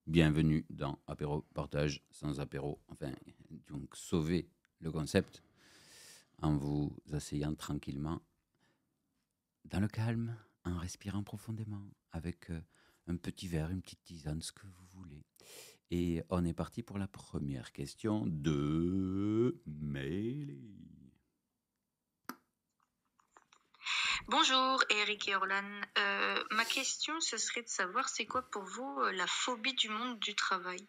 Bienvenue dans Apéro Partage sans apéro. Enfin, donc sauvez le concept en vous asseyant tranquillement dans le calme, en respirant profondément, avec un petit verre, une petite tisane, ce que vous voulez. Et on est parti pour la première question de Mélie. Bonjour Eric et Orlan. Ma question, ce serait de savoir c'est quoi pour vous la phobie du monde du travail?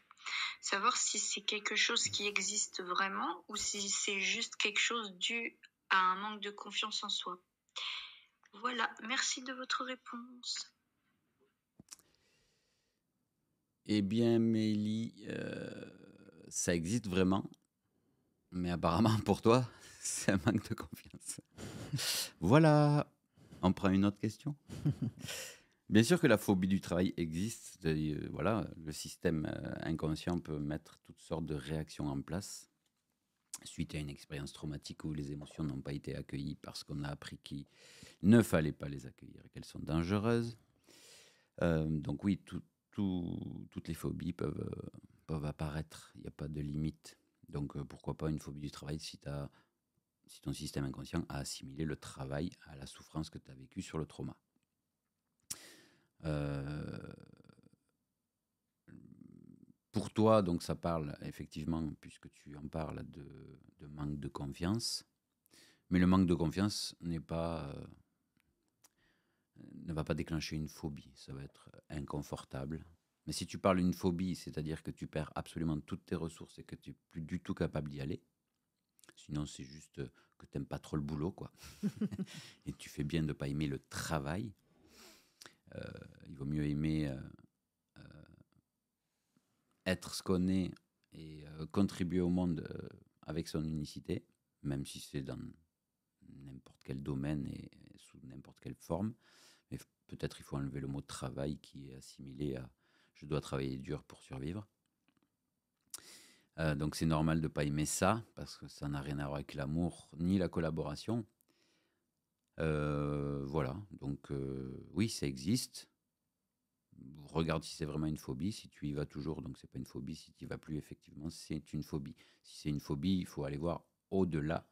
Savoir si c'est quelque chose qui existe vraiment ou si c'est juste quelque chose dû à un manque de confiance en soi. Voilà, merci de votre réponse. Eh bien, Mélie, ça existe vraiment, mais apparemment pour toi, c'est un manque de confiance. Voilà, on prend une autre question. Bien sûr que la phobie du travail existe. Voilà, le système inconscient peut mettre toutes sortes de réactions en place suite à une expérience traumatique où les émotions n'ont pas été accueillies parce qu'on a appris qu'il ne fallait pas les accueillir et qu'elles sont dangereuses. Donc oui, toutes les phobies peuvent apparaître. Il n'y a pas de limite. Donc pourquoi pas une phobie du travail si ton système inconscient a assimilé le travail à la souffrance que tu as vécue sur le trauma. Pour toi, donc ça parle effectivement, puisque tu en parles, de manque de confiance. Mais le manque de confiance ne va pas déclencher une phobie. Ça va être inconfortable. Mais si tu parles d'une phobie, c'est-à-dire que tu perds absolument toutes tes ressources et que tu n'es plus du tout capable d'y aller, sinon c'est juste que tu n'aimes pas trop le boulot, quoi. Et tu fais bien de ne pas aimer le travail. Il vaut mieux aimer être ce qu'on est et contribuer au monde avec son unicité, même si c'est dans n'importe quel domaine et sous n'importe quelle forme. Mais peut-être il faut enlever le mot travail qui est assimilé à je dois travailler dur pour survivre. Donc c'est normal de ne pas aimer ça, parce que ça n'a rien à voir avec l'amour ni la collaboration. Voilà, donc oui, ça existe. Regarde si c'est vraiment une phobie. Si tu y vas toujours, donc c'est pas une phobie. Si tu y vas plus, effectivement, c'est une phobie. Si c'est une phobie, il faut aller voir au-delà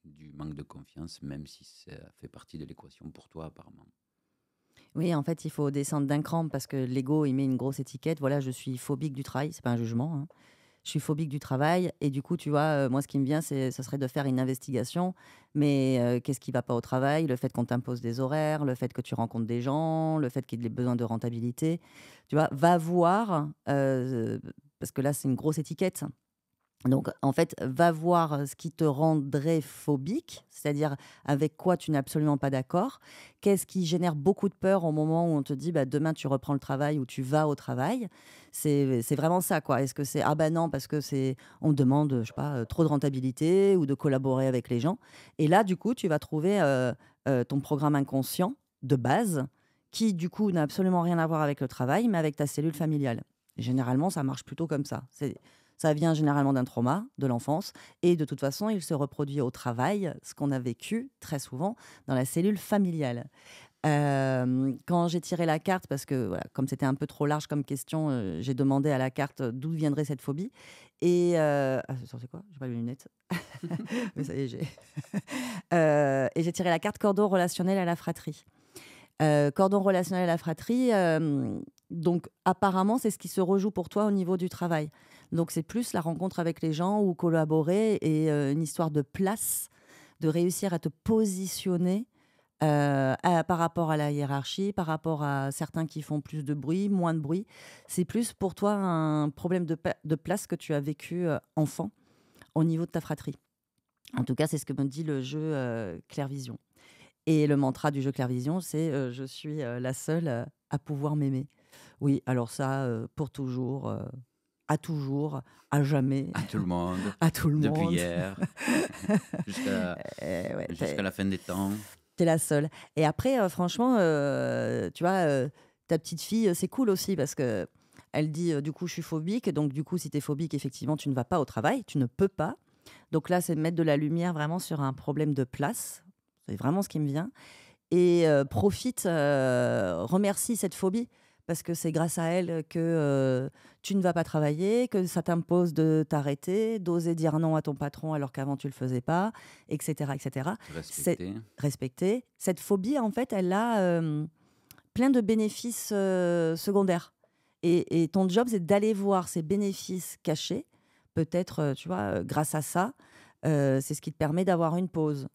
du manque de confiance, même si ça fait partie de l'équation pour toi, apparemment. Oui, en fait, il faut descendre d'un cran parce que l'ego, il met une grosse étiquette. Voilà, je suis phobique du travail. C'est pas un jugement, hein. Je suis phobique du travail. Et du coup, tu vois, moi, ce qui me vient, ce serait de faire une investigation. Mais qu'est-ce qui va pas au travail? Le fait qu'on t'impose des horaires, le fait que tu rencontres des gens, le fait qu'il ait besoin de rentabilité. Tu vois, va voir, parce que là, c'est une grosse étiquette. Donc, en fait, va voir ce qui te rendrait phobique, c'est-à-dire avec quoi tu n'es absolument pas d'accord. Qu'est-ce qui génère beaucoup de peur au moment où on te dit bah, demain tu reprends le travail ou tu vas au travail. C'est vraiment ça, quoi. Est-ce que c'est ah bah non, parce que on demande, je sais pas, trop de rentabilité ou de collaborer avec les gens. Et là, du coup, tu vas trouver ton programme inconscient de base qui, du coup, n'a absolument rien à voir avec le travail, mais avec ta cellule familiale. Et généralement, ça marche plutôt comme ça. Ça vient généralement d'un trauma de l'enfance et de toute façon, il se reproduit au travail, ce qu'on a vécu très souvent dans la cellule familiale. Quand j'ai tiré la carte, parce que voilà, comme c'était un peu trop large comme question, j'ai demandé à la carte d'où viendrait cette phobie. Et attends, c'est quoi? J'ai pas les lunettes. Mais ça y est, j'ai. Et j'ai tiré la carte cordon relationnel à la fratrie. Cordon relationnel à la fratrie, donc apparemment, c'est ce qui se rejoue pour toi au niveau du travail. Donc c'est plus la rencontre avec les gens ou collaborer et une histoire de place, de réussir à te positionner par rapport à la hiérarchie, par rapport à certains qui font plus de bruit, moins de bruit. C'est plus pour toi un problème de place que tu as vécu enfant au niveau de ta fratrie. En tout cas, c'est ce que me dit le jeu Clairvision. Et le mantra du jeu Clairvision, c'est je suis la seule à pouvoir m'aimer. Oui, alors ça, pour toujours, à jamais, À tout le monde, à tout le depuis monde. hier, jusqu'à Ouais, jusqu'à la fin des temps. t'es la seule. Et après, franchement, tu vois, ta petite fille, c'est cool aussi parce que elle dit, du coup, je suis phobique. Donc, du coup, si tu es phobique, effectivement, tu ne vas pas au travail, tu ne peux pas. Donc là, c'est de mettre de la lumière vraiment sur un problème de place. C'est vraiment ce qui me vient. Et profite, remercie cette phobie parce que c'est grâce à elle que tu ne vas pas travailler, que ça t'impose de t'arrêter, d'oser dire non à ton patron alors qu'avant tu le faisais pas, etc., etc. C'est Respecté. respecté. Cette phobie, en fait, elle a plein de bénéfices secondaires. Et ton job, c'est d'aller voir ces bénéfices cachés. Peut-être, tu vois, grâce à ça, c'est ce qui te permet d'avoir une pause.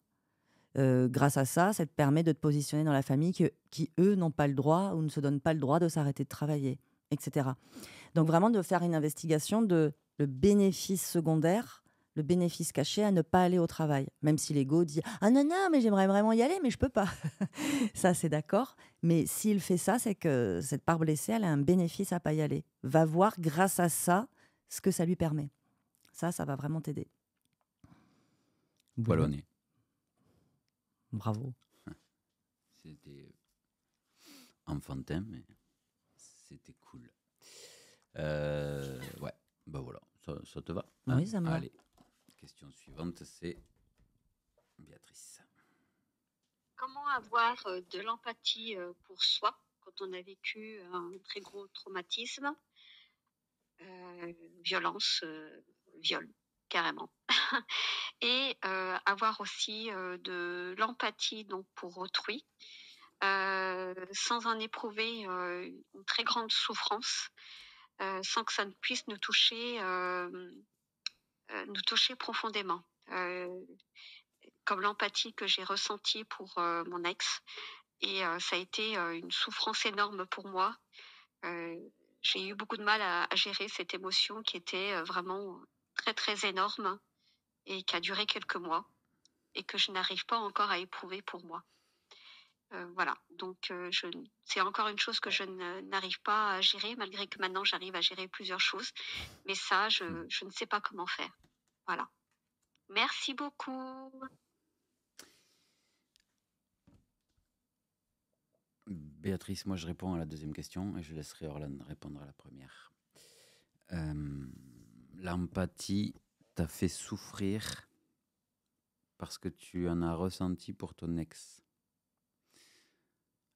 Grâce à ça, ça te permet de te positionner dans la famille qui, eux, n'ont pas le droit ou ne se donnent pas le droit de s'arrêter de travailler, etc. Donc vraiment de faire une investigation de le bénéfice secondaire, le bénéfice caché à ne pas aller au travail. Même si l'ego dit « Ah non, non, mais j'aimerais vraiment y aller, mais je peux pas. » Ça, c'est d'accord. Mais s'il fait ça, c'est que cette part blessée, elle a un bénéfice à pas y aller. Va voir grâce à ça ce que ça lui permet. Ça va vraiment t'aider. Poil au Voilà. nez. Bravo. C'était enfantin, mais c'était cool. Ouais, bah voilà, ça te va, hein? Oui, ça me va. Allez, question suivante, c'est Béatrice. Comment avoir de l'empathie pour soi quand on a vécu un très gros traumatisme, violence, viol, carrément. Et avoir aussi de l'empathie donc pour autrui, sans en éprouver une très grande souffrance, sans que ça ne puisse nous toucher profondément. Comme l'empathie que j'ai ressentie pour mon ex. Et ça a été une souffrance énorme pour moi. J'ai eu beaucoup de mal à gérer cette émotion qui était vraiment très, très énorme et qui a duré quelques mois et que je n'arrive pas encore à éprouver pour moi. Voilà, donc c'est encore une chose que je n'arrive pas à gérer, malgré que maintenant j'arrive à gérer plusieurs choses. Mais ça, je ne sais pas comment faire. Voilà. Merci beaucoup. Béatrice, moi je réponds à la deuxième question et je laisserai Orlan répondre à la première. L'empathie t'a fait souffrir parce que tu en as ressenti pour ton ex.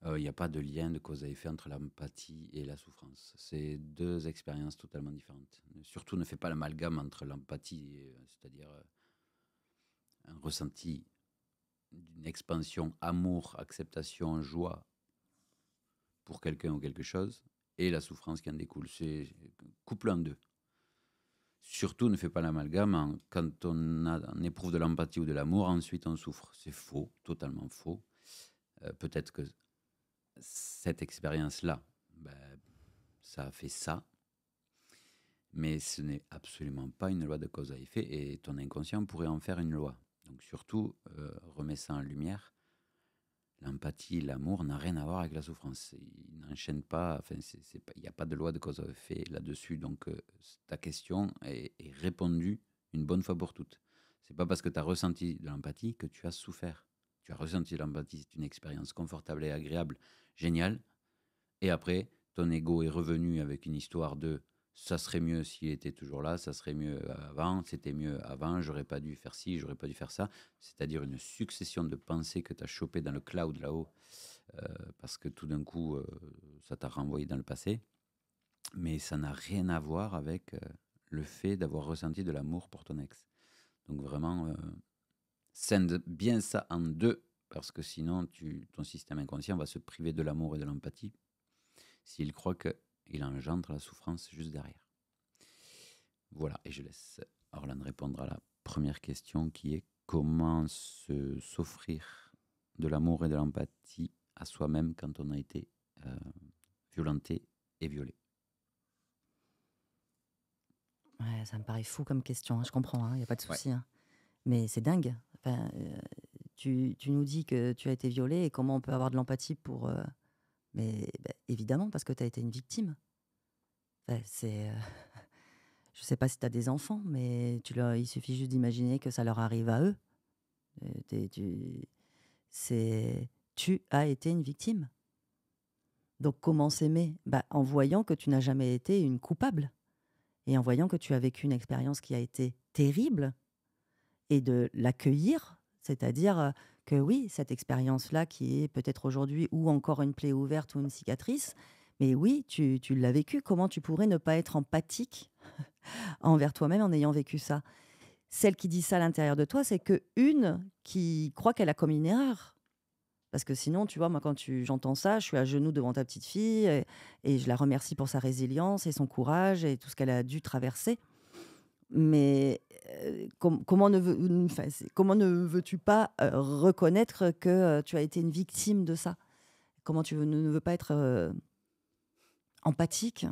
Il n'y a pas de lien de cause à effet entre l'empathie et la souffrance. C'est deux expériences totalement différentes. Surtout, ne fais pas l'amalgame entre l'empathie, c'est-à-dire un ressenti d'une expansion, amour, acceptation, joie pour quelqu'un ou quelque chose, et la souffrance qui en découle. C'est couple en deux. Surtout, ne fais pas l'amalgame. Quand on éprouve de l'empathie ou de l'amour, ensuite on souffre. C'est faux, totalement faux. Peut-être que cette expérience-là, ça a fait ça, mais ce n'est absolument pas une loi de cause à effet, et ton inconscient pourrait en faire une loi. Donc surtout, remets ça en lumière. L'empathie, l'amour n'a rien à voir avec la souffrance. Ils n'enchaînent pas, enfin, il n'y a pas de loi de cause à effet là-dessus. Donc ta question est répondue une bonne fois pour toutes. C'est pas parce que tu as ressenti de l'empathie que tu as souffert. Tu as ressenti de l'empathie, c'est une expérience confortable et agréable, géniale. Et après, ton ego est revenu avec une histoire de ça serait mieux s'il était toujours là, ça serait mieux avant, c'était mieux avant, j'aurais pas dû faire ci, j'aurais pas dû faire ça. C'est-à-dire une succession de pensées que tu as chopées dans le cloud là-haut, parce que tout d'un coup, ça t'a renvoyé dans le passé. Mais ça n'a rien à voir avec le fait d'avoir ressenti de l'amour pour ton ex. Donc vraiment, scinde bien ça en deux, parce que sinon, ton système inconscient va se priver de l'amour et de l'empathie s'il croit qu'il engendre la souffrance juste derrière. Voilà, et je laisse Orlan répondre à la première question qui est comment s'offrir de l'amour et de l'empathie à soi-même quand on a été violenté et violé. Ouais, ça me paraît fou comme question, hein, je comprends, il n'y a pas de souci. Hein. Mais c'est dingue. Enfin, tu nous dis que tu as été violée et comment on peut avoir de l'empathie pour... Mais évidemment, parce que tu as été une victime. Enfin, c'est... Je sais pas si tu as des enfants, mais il suffit juste d'imaginer que ça leur arrive à eux. Tu as été une victime. Donc comment s'aimer ? En voyant que tu n'as jamais été une coupable. Et en voyant que tu as vécu une expérience qui a été terrible. Et de l'accueillir, c'est-à-dire que oui, cette expérience-là qui est peut-être aujourd'hui ou encore une plaie ouverte ou une cicatrice, Mais oui, tu l'as vécu. Comment tu pourrais ne pas être empathique envers toi-même en ayant vécu ça? Celle qui dit ça à l'intérieur de toi, c'est que une qui croit qu'elle a commis une erreur. Parce que sinon, tu vois, moi, quand j'entends ça, je suis à genoux devant ta petite fille et je la remercie pour sa résilience et son courage et tout ce qu'elle a dû traverser. Mais comment ne veux-tu pas reconnaître que tu as été une victime de ça? Comment ne veux pas être empathique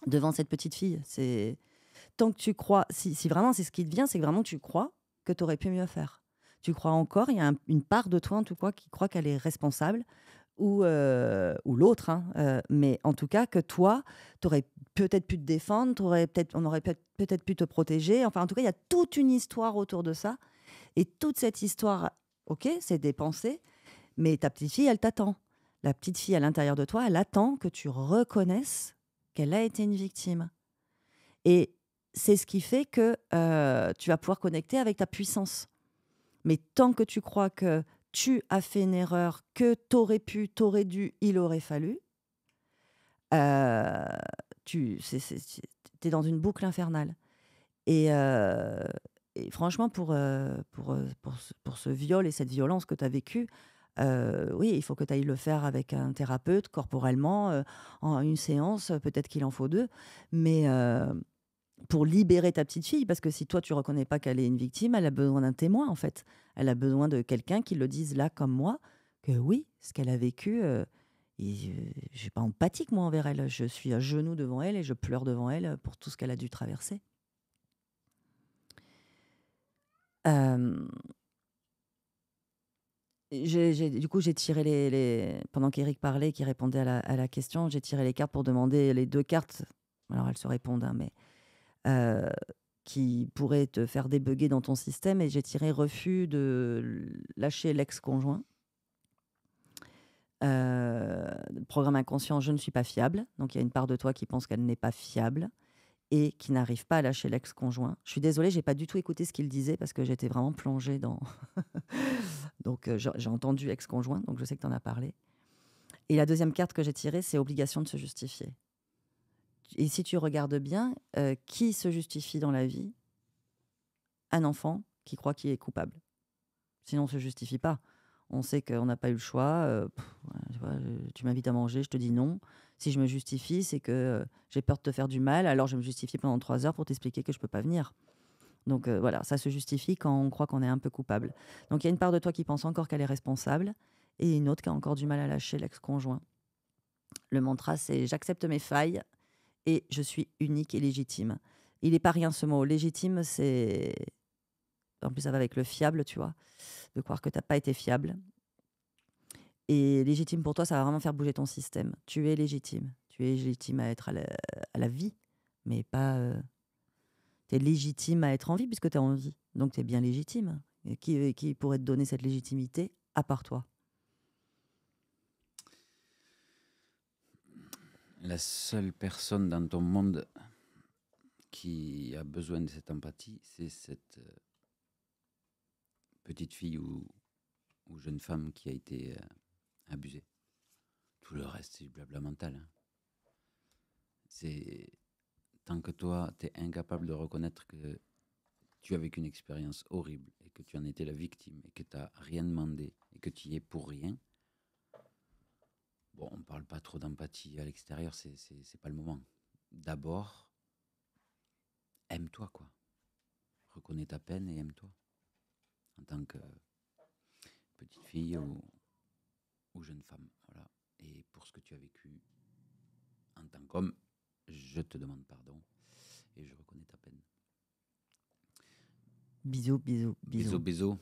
devant cette petite fille? Tant que tu crois, si vraiment c'est ce qui te vient, c'est que vraiment tu crois que tu aurais pu mieux faire. Tu crois encore, il y a une part de toi en tout cas qui croit qu'elle est responsable ou l'autre, hein, mais en tout cas que toi, tu aurais peut-être pu te défendre, on aurait peut-être pu te protéger. Enfin, en tout cas, il y a toute une histoire autour de ça. Et toute cette histoire, ok, c'est des pensées, mais ta petite fille, elle t'attend. La petite fille à l'intérieur de toi, elle attend que tu reconnaisses qu'elle a été une victime. Et c'est ce qui fait que tu vas pouvoir connecter avec ta puissance. Mais tant que tu crois que tu as fait une erreur, que t'aurais pu, t'aurais dû, il aurait fallu, euh, t'es dans une boucle infernale. Et, euh, et franchement, pour ce viol et cette violence que tu as vécue, oui, il faut que tu ailles le faire avec un thérapeute, corporellement, en une séance, peut-être qu'il en faut 2, mais pour libérer ta petite fille, parce que si toi, tu reconnais pas qu'elle est une victime, elle a besoin d'un témoin, en fait. Elle a besoin de quelqu'un qui le dise là, comme moi, que oui, ce qu'elle a vécu, je suis pas empathique, moi, envers elle. Je suis à genoux devant elle et je pleure devant elle pour tout ce qu'elle a dû traverser. Euh, du coup, j'ai tiré pendant qu'Éric parlait, qui répondait à la question, j'ai tiré les cartes pour demander les 2 cartes. Alors, elles se répondent, hein, mais euh, qui pourraient te faire débugger dans ton système. Et j'ai tiré refus de lâcher l'ex-conjoint. Programme inconscient, je ne suis pas fiable. Donc, il y a une part de toi qui pense qu'elle n'est pas fiable et qui n'arrive pas à lâcher l'ex-conjoint. Je suis désolée, j'ai pas du tout écouté ce qu'il disait parce que j'étais vraiment plongée dans... Donc, j'ai entendu ex-conjoint, donc je sais que tu en as parlé. Et la deuxième carte que j'ai tirée, c'est obligation de se justifier. Et si tu regardes bien, qui se justifie dans la vie? Un enfant qui croit qu'il est coupable. Sinon, on ne se justifie pas. On sait qu'on n'a pas eu le choix. Tu m'invites à manger, je te dis non. Si je me justifie, c'est que j'ai peur de te faire du mal, alors je me justifie pendant 3 heures pour t'expliquer que je ne peux pas venir. Donc voilà, ça se justifie quand on croit qu'on est un peu coupable. Donc il y a une part de toi qui pense encore qu'elle est responsable et une autre qui a encore du mal à lâcher l'ex-conjoint. Le mantra, c'est « j'accepte mes failles et je suis unique et légitime ». Il n'est pas rien ce mot. Légitime, c'est... En plus, ça va avec le fiable, tu vois, de croire que tu n'as pas été fiable. Et légitime pour toi, ça va vraiment faire bouger ton système. Tu es légitime. Tu es légitime à être à la vie, mais pas... tu es légitime à être en vie puisque tu es en vie. Donc tu es bien légitime. Et qui pourrait te donner cette légitimité à part toi? La seule personne dans ton monde qui a besoin de cette empathie, c'est cette petite fille ou jeune femme qui a été abusée. Tout le reste, c'est du blabla mental. Hein. C'est tant que toi, tu es incapable de reconnaître que tu as vécu une expérience horrible et que tu en étais la victime et que tu n'as rien demandé et que tu y es pour rien. Bon, on ne parle pas trop d'empathie à l'extérieur, c'est pas le moment. D'abord, aime-toi, quoi. Reconnais ta peine et aime-toi. En tant que petite fille ou jeune femme. Voilà. Et pour ce que tu as vécu en tant qu'homme, je te demande pardon et je reconnais ta peine. Bisous, bisous, bisous. Bisous, bisous.